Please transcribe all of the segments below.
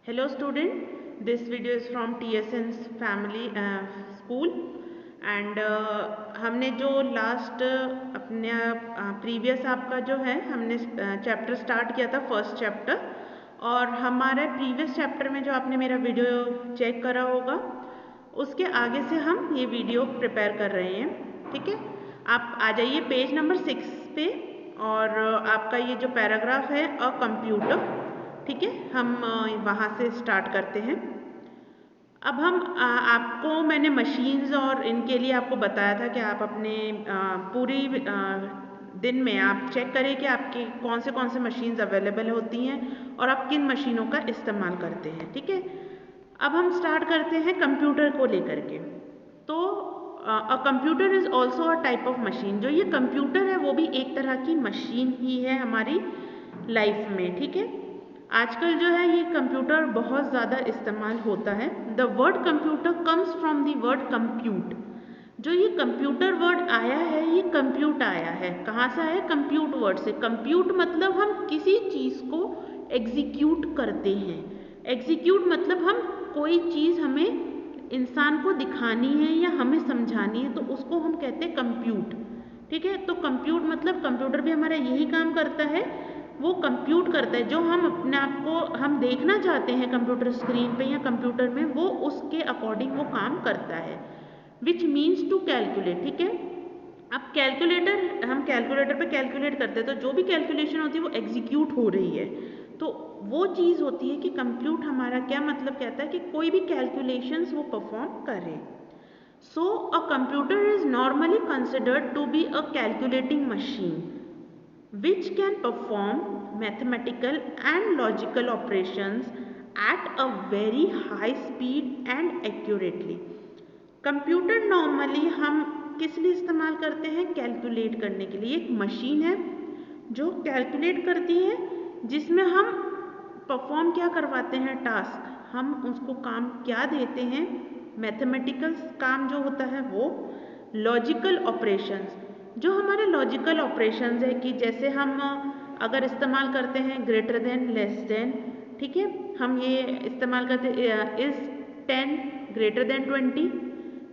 Hello student, this video is from TSN's family school and हमने जो last अपने previous आपका जो है हमने चैप्टर स्टार्ट किया था फर्स्ट चैप्टर और हमारे प्रीवियस चैप्टर में जो आपने मेरा वीडियो चेक करा होगा उसके आगे से हम ये वीडियो प्रिपेयर कर रहे हैं। ठीक है, आप आ जाइए पेज नंबर 6 पे और आपका ये जो पैराग्राफ है अ कंप्यूटर, ठीक है, हम वहाँ से स्टार्ट करते हैं। अब हम आपको मैंने मशीन्स और इनके लिए आपको बताया था कि आप अपने पूरी दिन में आप चेक करें कि आपके कौन से मशीन्स अवेलेबल होती हैं और आप किन मशीनों का इस्तेमाल करते हैं। ठीक है, अब हम स्टार्ट करते हैं कंप्यूटर को लेकर के। तो a computer is also a type of machine. जो ये कंप्यूटर है वो भी एक तरह की मशीन ही है हमारी लाइफ में। ठीक है, आजकल जो है ये कंप्यूटर बहुत ज़्यादा इस्तेमाल होता है। The word computer comes from the word compute. जो ये कंप्यूटर वर्ड आया है ये कंप्यूट आया है। कहाँ से आया? कंप्यूट वर्ड से। कंप्यूट मतलब हम किसी चीज़ को एग्जीक्यूट करते हैं। एग्जीक्यूट मतलब हम कोई चीज़ हमें इंसान को दिखानी है या हमें समझानी है तो उसको हम कहते हैं कंप्यूट। ठीक है, तो कंप्यूट मतलब कंप्यूटर भी हमारा यही काम करता है, वो कंप्यूट करता है। जो हम अपने आप को हम देखना चाहते हैं कंप्यूटर स्क्रीन पे या कंप्यूटर में, वो उसके अकॉर्डिंग वो काम करता है। Which means to calculate. ठीक है, अब कैलकुलेटर, हम कैलकुलेटर पे कैलकुलेट करते हैं तो जो भी कैलकुलेशन होती है वो एग्जीक्यूट हो रही है। तो वो चीज़ होती है कि कंप्यूट हमारा क्या मतलब कहता है कि कोई भी कैलकुलेशंस वो परफॉर्म करे। So a computer is normally considered to be a calculating machine which can perform mathematical and logical operations at a very high speed and accurately. Computer normally हम किस लिए इस्तेमाल करते हैं? कैलकुलेट करने के लिए। एक मशीन है जो कैलकुलेट करती है, जिसमें हम परफॉर्म क्या करवाते हैं? टास्क। हम उसको काम क्या देते हैं? मैथमेटिकल काम जो होता है वो। लॉजिकल ऑपरेशंस, जो हमारे लॉजिकल ऑपरेशंस है कि जैसे हम अगर इस्तेमाल करते हैं ग्रेटर देन, लेस देन। ठीक है, हम ये इस्तेमाल करते हैं is 10 greater than 20,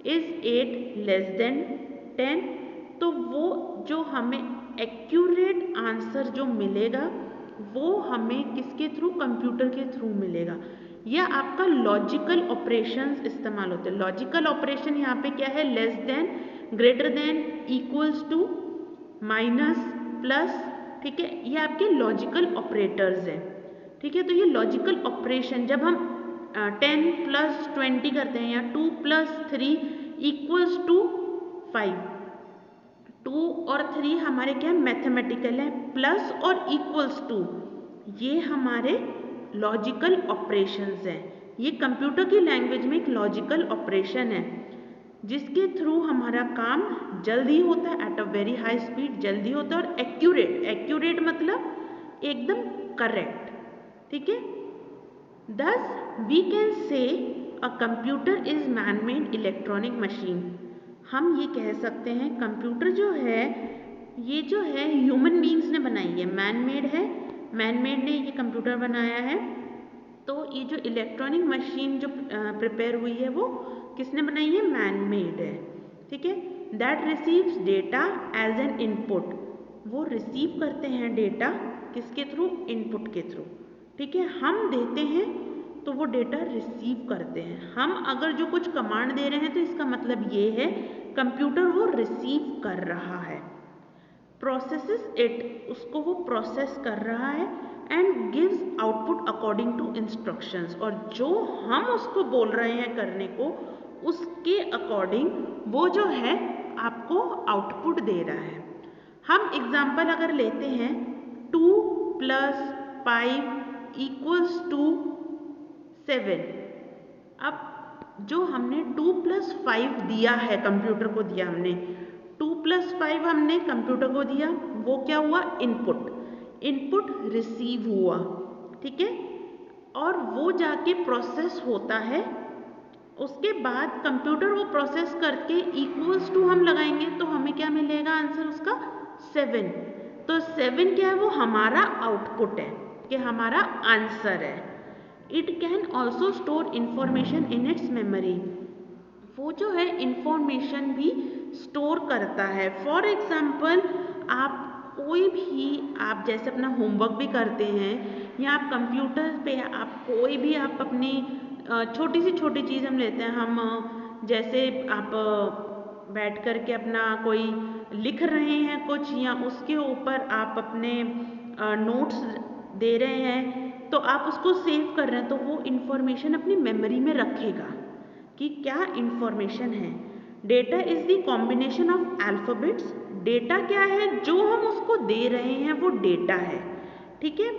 is 8 less than 10। तो वो जो हमें एक्यूरेट आंसर जो मिलेगा वो हमें किसके थ्रू? कंप्यूटर के थ्रू मिलेगा। या आपका लॉजिकल ऑपरेशंस इस्तेमाल होते हैं। लॉजिकल ऑपरेशन यहाँ पे क्या है? Less than, greater than, equals to, minus, plus. ठीक है, ये आपके लॉजिकल ऑपरेटर्स हैं। ठीक है, तो ये लॉजिकल ऑपरेशन जब हम 10 प्लस 20 करते हैं या 2 प्लस 3 इक्वल्स टू 5, 2 और 3 हमारे क्या मैथमेटिकल है, प्लस और इक्वल्स टू ये हमारे लॉजिकल ऑपरेशंस हैं। ये कंप्यूटर की लैंग्वेज में एक लॉजिकल ऑपरेशन है जिसके थ्रू हमारा काम जल्दी होता है, at a very high speed जल्दी होता है और एक्यूरेट। एक्यूरेट मतलब एकदम करेक्ट। ठीक है, दस we can say a computer is man made electronic machine. हम ये कह सकते हैं कंप्यूटर जो है ये जो है ह्यूमन बींग्स ने बनाई है, मैन मेड है। मैन मेड ने ये कंप्यूटर बनाया है। तो ये जो इलेक्ट्रॉनिक मशीन जो प्रिपेयर हुई है वो किसने बनाई है? मैन मेड है। ठीक है, that receives data as an input. वो रिसीव करते हैं डेटा किसके थ्रू? इनपुट के थ्रू। ठीक है, हम देते हैं तो वो डेटा रिसीव करते हैं। हम अगर जो कुछ कमांड दे रहे हैं तो इसका मतलब ये है कंप्यूटर वो रिसीव कर रहा है। प्रोसेसेस इट, उसको वो प्रोसेस कर रहा है and gives output according to instructions. और जो हम उसको बोल रहे हैं करने को उसके अकॉर्डिंग वो जो है आपको आउटपुट दे रहा है। हम एग्जाम्पल अगर लेते हैं 2 प्लस 5 इक्वल्स टू 7। अब जो हमने 2 प्लस 5 दिया है, कंप्यूटर को दिया हमने 2 प्लस 5 हमने कंप्यूटर को दिया, वो क्या हुआ? इनपुट। इनपुट रिसीव हुआ। ठीक है, और वो जाके प्रोसेस होता है। उसके बाद कंप्यूटर वो प्रोसेस करके इक्वल्स टू हम लगाएंगे तो हमें क्या मिलेगा आंसर उसका? 7। तो 7 क्या है? वो हमारा आउटपुट है कि हमारा आंसर है। It can also store information in its memory, वो जो है इंफॉर्मेशन भी स्टोर करता है। फॉर एग्जाम्पल आप कोई भी, आप जैसे अपना होमवर्क भी करते हैं या आप कंप्यूटर पे आप कोई भी आप अपनी छोटी सी छोटी चीज़ हम लेते हैं, हम जैसे आप बैठ कर के अपना कोई लिख रहे हैं कुछ, या उसके ऊपर आप अपने नोट्स दे रहे हैं, तो आप उसको सेव कर रहे हैं, तो वो इंफॉर्मेशन अपनी मेमोरी में रखेगा कि क्या इंफॉर्मेशन है। Data is the combination of alphabets, data क्या है, जो हम उसको दे रहे हैं वो डेटा है, ठीक है।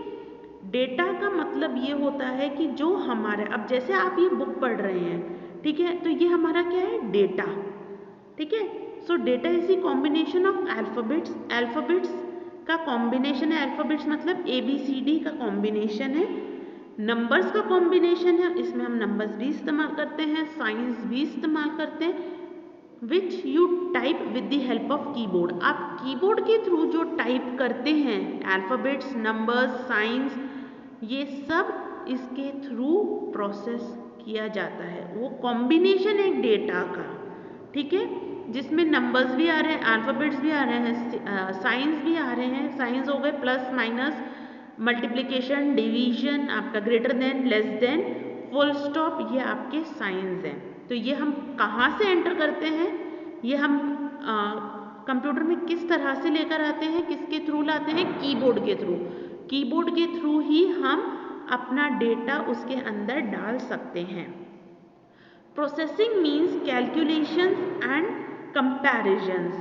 डेटा का मतलब ये होता है कि जो हमारे, अब जैसे आप ये बुक पढ़ रहे हैं, ठीक है, तो ये हमारा क्या है, डेटा, ठीक है। सो data is the combination of alphabets, alphabets का कॉम्बिनेशन है, अल्फाबेट्स मतलब ABCD का कॉम्बिनेशन है, नंबर्स का कॉम्बिनेशन है, इसमें हम नंबर्स भी इस्तेमाल करते हैं, साइंस भी इस्तेमाल करते हैं, which you type with the help of keyboard, आप कीबोर्ड के थ्रू जो टाइप करते हैं, अल्फाबेट्स, नंबर्स, साइंस, ये सब इसके थ्रू प्रोसेस किया जाता है। वो कॉम्बिनेशन है डेटा का, ठीक है, जिसमें नंबर्स भी आ रहे हैं, अल्फाबेट्स भी आ रहे हैं, साइंस भी आ रहे हैं, साइंस हो गए प्लस माइनस, मल्टीप्लिकेशन, डिवीजन, आपका greater than, less than, full stop, ये आपके साइंस हैं। तो ये हम कहाँ से एंटर करते हैं, ये हम कंप्यूटर में किस तरह से लेकर आते हैं, किसके थ्रू लाते हैं, कीबोर्ड के थ्रू, कीबोर्ड के थ्रू ही हम अपना डेटा उसके अंदर डाल सकते हैं। Processing means calculations and comparisons,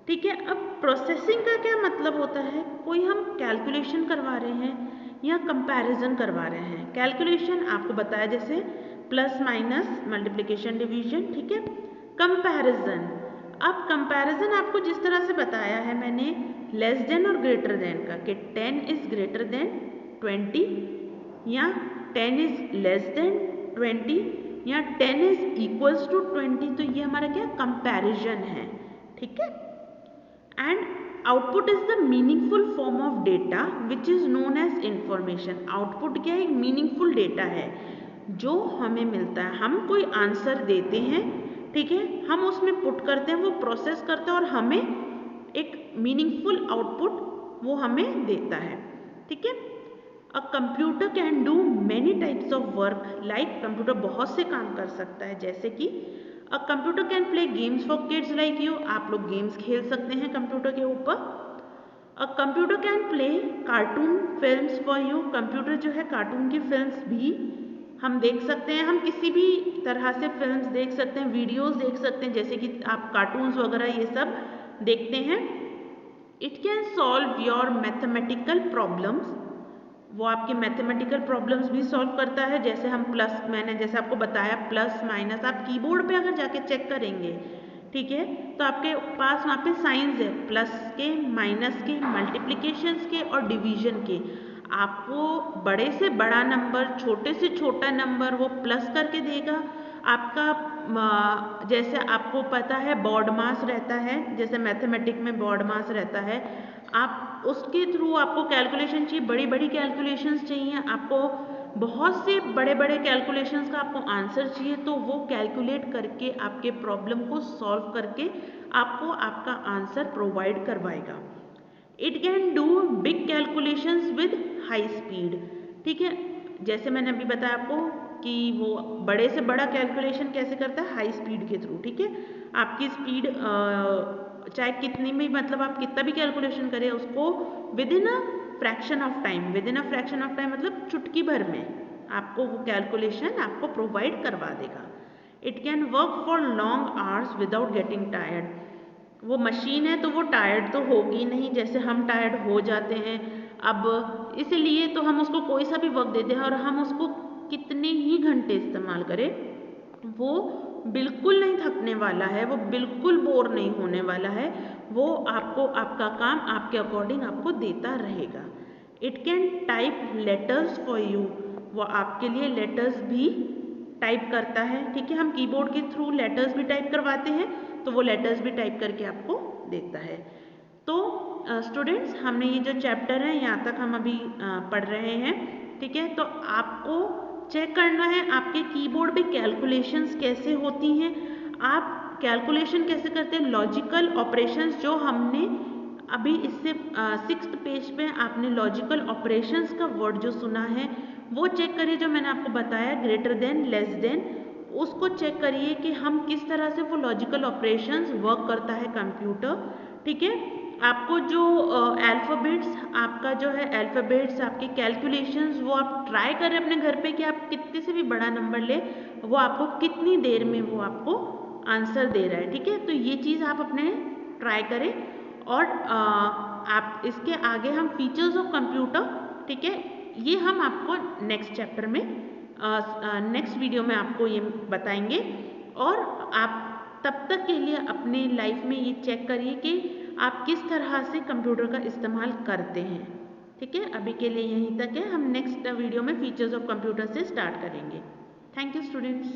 ठीक है। अब प्रोसेसिंग का क्या मतलब होता है, कोई हम कैलकुलेशन करवा रहे हैं या कंपैरिजन करवा रहे हैं। कैलकुलेशन आपको बताया जैसे प्लस माइनस, मल्टीप्लिकेशन, डिवीजन, ठीक है। कंपैरिजन, अब कंपैरिजन आपको जिस तरह से बताया है मैंने लेस देन और ग्रेटर देन का, कि 10 इज ग्रेटर देन 20 या 10 इज लेस देन 20 या 10 इज इक्वल्स टू 20, तो ये हमारा क्या कंपैरिजन है, ठीक है। And output is the meaningful form of data which is known as information. Output क्या है, एक मीनिंगफुल डेटा है जो हमें मिलता है, हम कोई आंसर देते हैं, ठीक है, हम उसमें पुट करते हैं, वो प्रोसेस करते हैं और हमें एक मीनिंगफुल आउटपुट वो हमें देता है, ठीक है। A computer can do many types of work, like computer बहुत से काम कर सकता है, जैसे कि a computer can play games for kids like you, आप लोग गेम्स खेल सकते हैं कंप्यूटर के ऊपर। A computer can play cartoon films for you, computer जो है कार्टून की फिल्म्स भी हम देख सकते हैं, हम किसी भी तरह से फिल्म्स देख सकते हैं, वीडियोस देख सकते हैं, जैसे कि आप कार्टून्स वगैरह ये सब देखते हैं। It can solve your mathematical problems, वो आपके मैथमेटिकल प्रॉब्लम्स भी सॉल्व करता है, जैसे हम प्लस, मैंने जैसे आपको बताया प्लस माइनस, आप कीबोर्ड पे अगर जाके चेक करेंगे, ठीक है, तो आपके पास वहाँ पे साइंस है, प्लस के, माइनस के, मल्टीप्लिकेशंस के और डिवीजन के। आपको बड़े से बड़ा नंबर, छोटे से छोटा नंबर वो प्लस करके देगा। आपका जैसे आपको पता है बॉड मास रहता है, जैसे मैथमेटिक में बॉड मास रहता है, आप उसके थ्रू आपको कैलकुलेशन चाहिए, बड़ी बड़ी कैलकुलेशंस चाहिए, आपको बहुत से बड़े बड़े कैलकुलेशंस का आपको आंसर चाहिए, तो वो कैलकुलेट करके आपके प्रॉब्लम को सॉल्व करके आपको आपका आंसर प्रोवाइड करवाएगा। It can do big calculations with high speed, ठीक है, जैसे मैंने अभी बताया आपको कि वो बड़े से बड़ा कैलकुलेशन कैसे करता है, हाई स्पीड के थ्रू, ठीक है। आपकी स्पीड चाहे कितनी भी, मतलब आप कितना भी कैलकुलेशन करें उसको with in a fraction of time, with in a fraction of time मतलब चुटकी भर में आपको वो कैलकुलेशन आपको प्रोवाइड करवा देगा। It can work for long hours without getting tired, वो मशीन है तो वो टायर्ड तो होगी नहीं, जैसे हम टायर्ड हो जाते हैं, अब इसलिए तो हम उसको कोई सा भी वर्क देते हैं और हम उसको कितने ही घंटे इस्तेमाल करें, वो बिल्कुल नहीं थकने वाला है, वो बिल्कुल बोर नहीं होने वाला है, वो आपको आपका काम आपके अकॉर्डिंग आपको देता रहेगा। It can type letters for you, वो आपके लिए लेटर्स भी टाइप करता है, ठीक है। हम कीबोर्ड के थ्रू लेटर्स भी टाइप करवाते हैं, तो वो लेटर्स भी टाइप करके आपको देता है। तो स्टूडेंट्स, हमने ये जो चैप्टर है यहाँ तक हम अभी पढ़ रहे हैं, ठीक है। तो आपको चेक करना है आपके कीबोर्ड पे कैलकुलेशंस कैसे होती हैं, आप कैलकुलेशन कैसे करते हैं, लॉजिकल ऑपरेशंस जो हमने अभी इससे 6th पेज पे आपने लॉजिकल ऑपरेशंस का वर्ड जो सुना है वो चेक करिए, जो मैंने आपको बताया ग्रेटर देन, लेस देन, उसको चेक करिए कि हम किस तरह से वो लॉजिकल ऑपरेशंस वर्क करता है कंप्यूटर, ठीक है। आपको जो अल्फ़ाबेट्स आपका जो है अल्फ़ाबेट्स आपके कैलकुलेशंस वो आप ट्राई करें अपने घर पे कि आप कितने से भी बड़ा नंबर ले वो आपको कितनी देर में वो आपको आंसर दे रहा है, ठीक है। तो ये चीज़ आप अपने ट्राई करें। और आप इसके आगे हम फीचर्स ऑफ कंप्यूटर, ठीक है, ये हम आपको नेक्स्ट चैप्टर में नेक्स्ट वीडियो में आपको ये बताएंगे। और आप तब तक के लिए अपने लाइफ में ये चेक करिए कि आप किस तरह से कंप्यूटर का इस्तेमाल करते हैं, ठीक है। अभी के लिए यहीं तक है, हम नेक्स्ट वीडियो में फीचर्स ऑफ कंप्यूटर से स्टार्ट करेंगे। Thank you students.